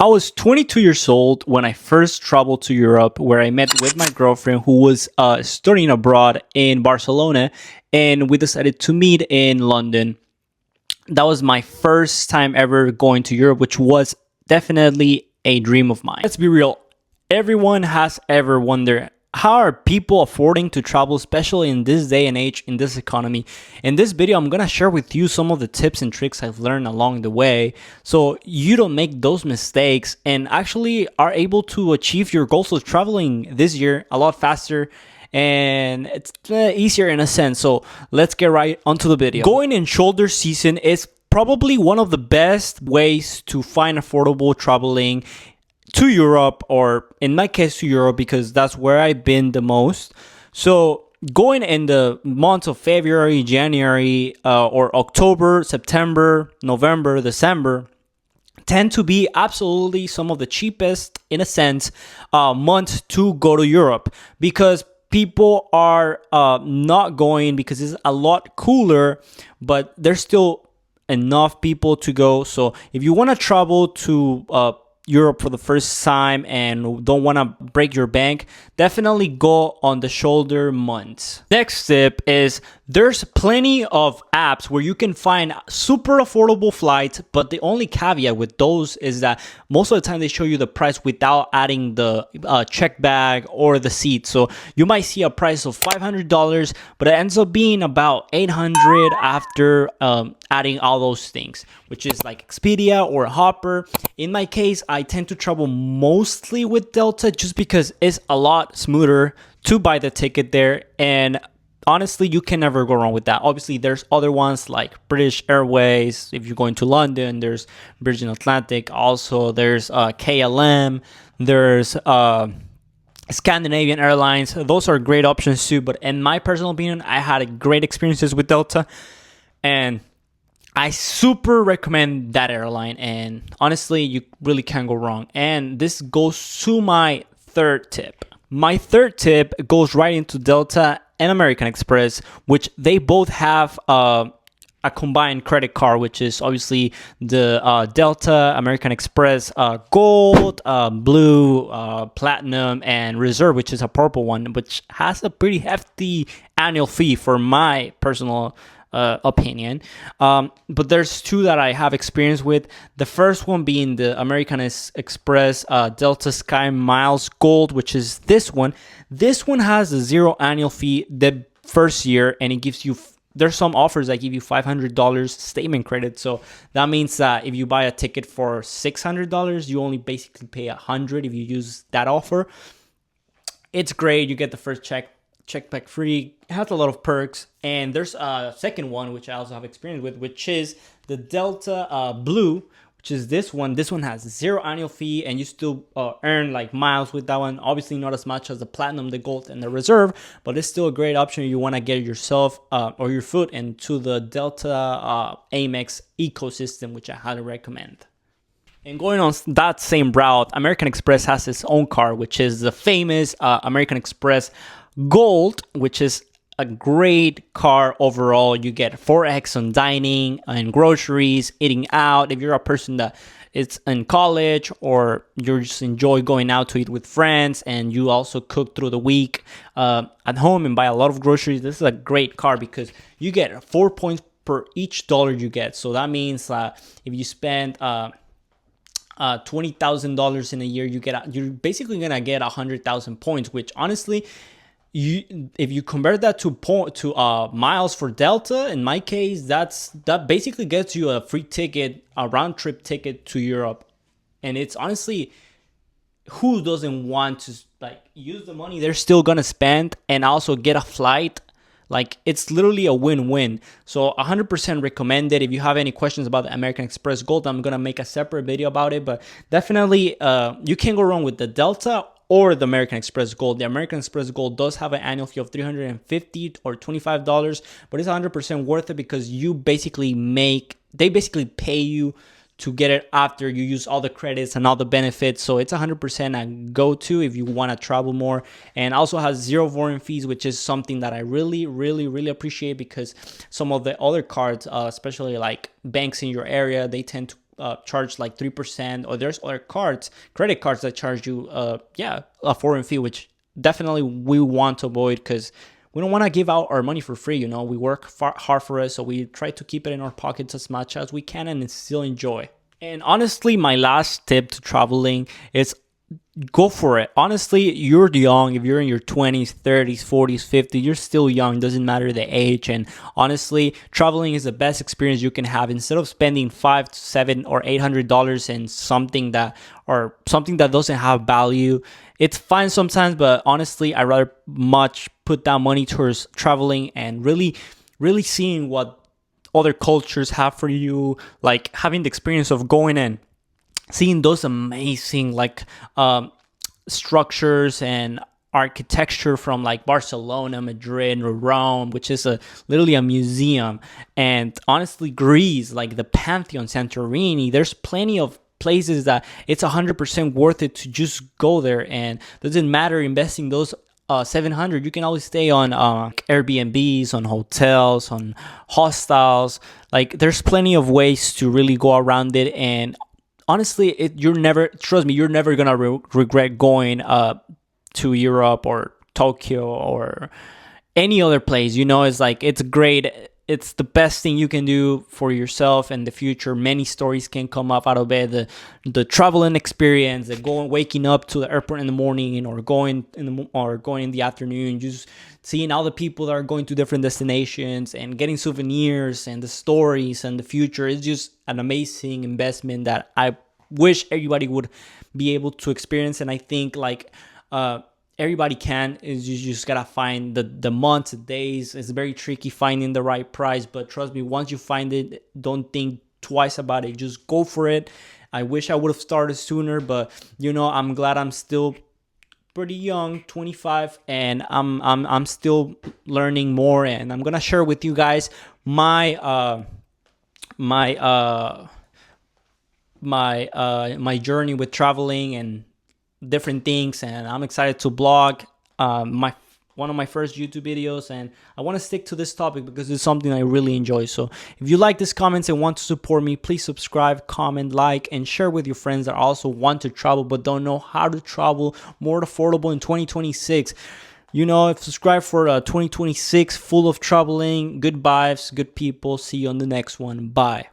I was 22 years old when I first traveled to Europe, where I met with my girlfriend who was studying abroad in Barcelona, and we decided to meet in London. That was my first time ever going to Europe, which was definitely a dream of mine. Let's be real. Everyone has ever wondered how are people affording to travel, especially in this day and age, in this economy. In this video, I'm going to share with you some of the tips and tricks I've learned along the way so you don't make those mistakes and actually are able to achieve your goals of traveling this year a lot faster, and it's easier in a sense. So let's get right onto the video. Going in shoulder season is probably one of the best ways to find affordable traveling to Europe, or in my case to Europe, because that's where I've been the most. So going in the months of February, January, or October, September, November, December tend to be absolutely some of the cheapest, in a sense, months to go to Europe, because people are not going because it's a lot cooler, but there's still enough people to go. So if you want to travel to Europe for the first time and don't want to break your bank, definitely go on the shoulder months. Next tip is there's plenty of apps where you can find super affordable flights, but the only caveat with those is that most of the time they show you the price without adding the check bag or the seat. So you might see a price of $500, but it ends up being about $800 after adding all those things, which is like Expedia or Hopper. In my case, I tend to travel mostly with Delta just because it's a lot smoother to buy the ticket there, and honestly, you can never go wrong with that. Obviously, there's other ones like British Airways. If you're going to London, there's Virgin Atlantic. Also, there's KLM. There's Scandinavian Airlines. Those are great options too. But in my personal opinion, I had great experiences with Delta, and I super recommend that airline. And honestly, you really can't go wrong. And this goes to my third tip. My third tip goes right into Delta and American Express, which they both have a combined credit card, which is obviously the Delta, American Express Gold, Blue, Platinum, and Reserve, which is a purple one, which has a pretty hefty annual fee for my personal opinion. But there's two that I have experience with. The first one being the American Express Delta Sky Miles Gold, which is this one. This one has a zero annual fee the first year, and it gives you there's some offers that give you $500 statement credit. So that means that if you buy a ticket for $600, you only basically pay $100 if you use that offer. It's great. You get the first check back free. It has a lot of perks. And there's a second one, which I also have experience with, which is the Delta Blue, which is this one. This one has zero annual fee, and you still earn like miles with that one. Obviously not as much as the Platinum, the Gold, and the Reserve, but it's still a great option if you want to get yourself or your foot into the Delta Amex ecosystem, which I highly recommend. And going on that same route, American Express has its own card, which is the famous American Express Gold, which is a great card overall. You get 4x on dining and groceries, eating out. If you're a person that is in college or you just enjoy going out to eat with friends and you also cook through the week at home and buy a lot of groceries, this is a great card because you get 4 points per each dollar you get. So that means if you spend $20,000 in a year, you're basically gonna get 100,000 points, which honestly, if you convert that to miles for Delta, in my case, that basically gets you a free ticket, a round trip ticket to Europe. And it's honestly, who doesn't want to use the money they're still gonna spend and also get a flight? Like, it's literally a win-win. So 100% recommend it. If you have any questions about the American Express Gold, I'm going to make a separate video about it. But definitely, you can't go wrong with the Delta or the American Express Gold. The American Express Gold does have an annual fee of $350 or $25, but it's 100% worth it because they basically pay you to get it after you use all the credits and all the benefits. So it's 100% a go-to if you want to travel more. And also has zero foreign fees, which is something that I really, really, really appreciate because some of the other cards, especially like banks in your area, they tend to charge like 3%, or there's other credit cards that charge you a foreign fee, which definitely we want to avoid, because we don't want to give out our money for free. We work hard for it, so we try to keep it in our pockets as much as we can and still enjoy. And honestly, my last tip to traveling is go for it. Honestly, you're young. If you're in your 20s, 30s, 40s, 50s, you're still young. Doesn't matter the age. And honestly, traveling is the best experience you can have. Instead of spending $5, $7, or $800 in something that doesn't have value, it's fine sometimes. But honestly, I rather much put that money towards traveling and really, really seeing what other cultures have for you, like having the experience of going in, seeing those amazing structures and architecture from like Barcelona, Madrid, or Rome, which is literally a museum. And honestly, Greece, like the Pantheon, Santorini, there's plenty of places that it's 100% worth it to just go there. And doesn't matter investing those 700, you can always stay on Airbnbs, on hotels, on hostels. Like there's plenty of ways to really go around it. And honestly, you're never gonna regret going to Europe or Tokyo or any other place. It's great. It's the best thing you can do for yourself in the future. Many stories can come up out of it. The traveling experience, waking up to the airport in the morning, or going in the afternoon, just seeing all the people that are going to different destinations and getting souvenirs, and the stories and the future is just an amazing investment that I wish everybody would be able to experience. And I think everybody can. Is you just gotta find the months, the days. It's very tricky finding the right price, but trust me, once you find it, don't think twice about it. Just go for it. I wish I would have started sooner, but I'm glad I'm still pretty young, 25, and I'm still learning more. And I'm gonna share with you guys my journey with traveling and different things. And I'm excited to blog one of my first YouTube videos, and I want to stick to this topic because it's something I really enjoy. So if you like these comments and want to support me, please subscribe, comment, like, and share with your friends that also want to travel but don't know how to travel more affordable in 2026. Subscribe for 2026 full of traveling, good vibes, good people. See you on the next one. Bye.